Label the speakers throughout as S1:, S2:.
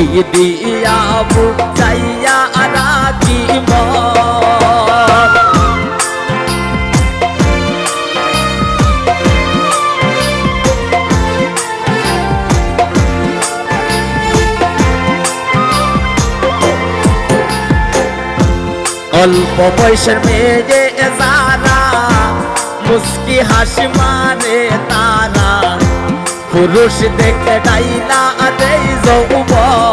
S1: কি দিয়া বুঝাইয়া রাখিব অল্প বয়সের মেয়ে যারা মুস্কি হাসি মারে তারা পুরুষ দেখে ডাইনা দেই যৌবন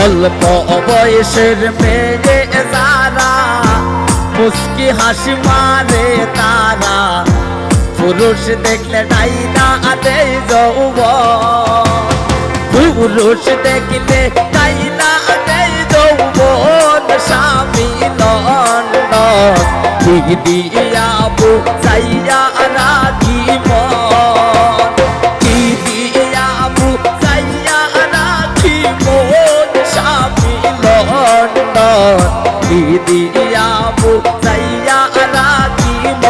S1: অল্প বয়সের মেয়ে যারা মুস্কি হাসি মারে তারা পুরুষ দেখলে ডাইনা দেই যৌবন পুরুষ দেখলে ডাইনা দেই যৌবন স্বামী নন্দন কি দিয়া বুঝাইয়া রাখিব কি দিয়া বুঝাইয়া রাখিব স্বামী নন্দন কি দিয়া বুঝাইয়া রাখিব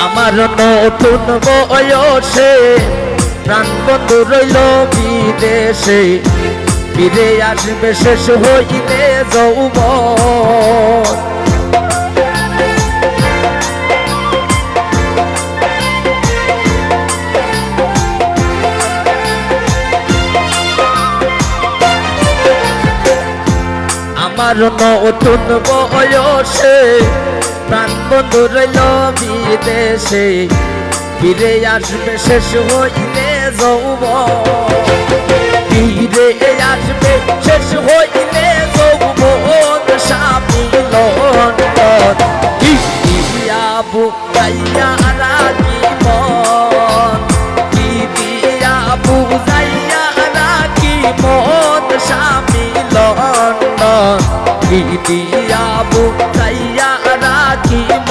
S1: আমার নতুন বয়সে প্রাণ বন্ধু রইল বিদেশে ফিরে আসবে শেষ হইলে যৌবন আমার নতুন বয়সে প্রাণ বন্ধু রইল বিদেশে ফিরে আসবে শেষ হইলে যৌবন ফিরে আসবে শেষ হইলে যৌবন স্বামী নন্দন কি দিয়া বুঝাইয়া রাখিব কি দিয়া বুঝাইয়া রাখিব স্বামী নন্দন কি দিয়া বুঝাইয়া রাখিব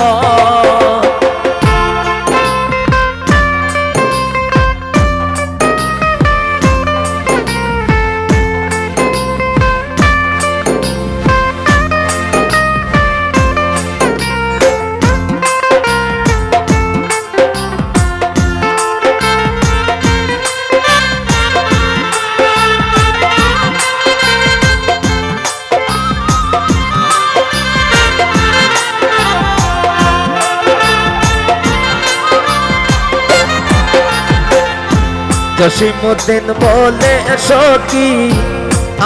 S1: জসিমউদ্দিন বলে সখী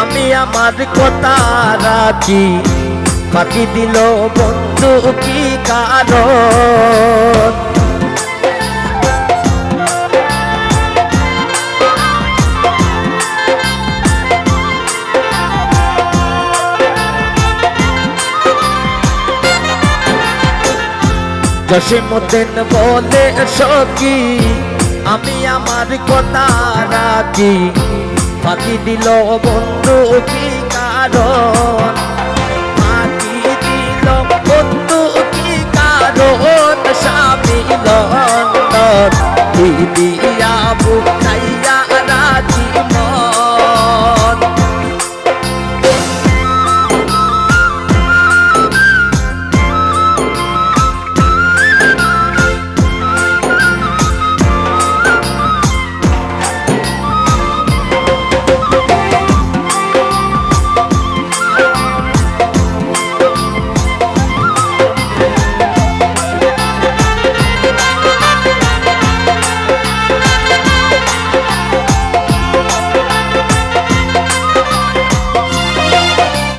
S1: আমি আমার কথা রাখি বাকি দিল বন্ধু কি কারণ জসিমউদ্দিন বলে সখী আমি আমার কথা রাখি ফাঁকি দিল বন্ধু কি কারণ ফাঁকি দিল বন্ধু কি কারণ স্বামী নন্দন